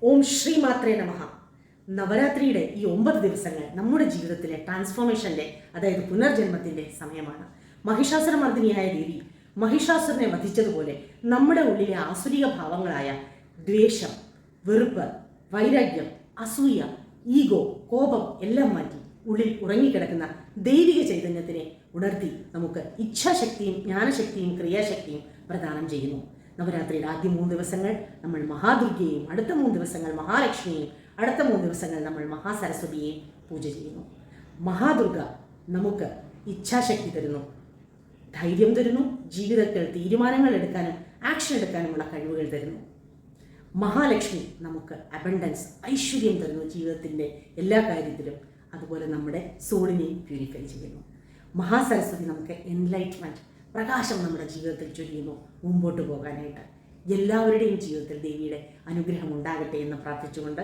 ഓം ശ്രീ മാത്രേ നമഃ. നവരാത്രിയുടെ ഈ 9 ദിവസങ്ങൾ നമ്മുടെ ജീവിതത്തിലെ ട്രാൻസ്ഫോർമേഷൻ്റെ, അതായത് പുനർജന്മത്തിൻ്റെ സമയമാണ്. മഹിഷാസുരമർദ്ദിനിയായ ദേവി മഹിഷാസുരനെ വധിച്ചതുപോലെ നമ്മുടെ ഉള്ളിലെ ആസുരിക ഭാവങ്ങളായ ദ്വേഷം, വെറുപ്പ്, വൈരാഗ്യം, അസൂയ, ഈഗോ, കോപം എല്ലാം മാറ്റി ഉള്ളിൽ ഉറങ്ങിക്കിടക്കുന്ന ദൈവിക ചൈതന്യത്തിനെ ഉണർത്തി നമുക്ക് ഇച്ഛാശക്തിയും ജ്ഞാനശക്തിയും ക്രിയാശക്തിയും പ്രദാനം ചെയ്യുന്നു. നവരാത്രിയുടെ ആദ്യ 3 ദിവസങ്ങൾ നമ്മൾ മഹാദുർഗയെയും, അടുത്ത 3 ദിവസങ്ങൾ മഹാലക്ഷ്മിയെയും, അടുത്ത 3 ദിവസങ്ങൾ നമ്മൾ മഹാസരസ്വതിയെയും പൂജ ചെയ്യുന്നു. മഹാദുർഗ നമുക്ക് ഇച്ഛാശക്തി തരുന്നു, ധൈര്യം തരുന്നു, ജീവിതത്തിൽ തീരുമാനങ്ങൾ എടുക്കാനും ആക്ഷൻ എടുക്കാനുമുള്ള കഴിവുകൾ തരുന്നു. മഹാലക്ഷ്മി നമുക്ക് അബണ്ടൻസ്, ഐശ്വര്യം തരുന്നു ജീവിതത്തിൻ്റെ എല്ലാ കാര്യത്തിലും. അതുപോലെ നമ്മുടെ സോളിനെ പ്യൂരിഫൈ ചെയ്യുന്നു. മഹാസരസ്വതി നമുക്ക് എൻലൈറ്റ്മെൻറ്റ്, പ്രകാശം നമ്മുടെ ജീവിതത്തിൽ ചൊരിയുന്നു മുമ്പോട്ട് പോകാനായിട്ട്. എല്ലാവരുടെയും ജീവിതത്തിൽ ദേവിയുടെ അനുഗ്രഹം ഉണ്ടാകട്ടെ എന്ന് പ്രാർത്ഥിച്ചുകൊണ്ട്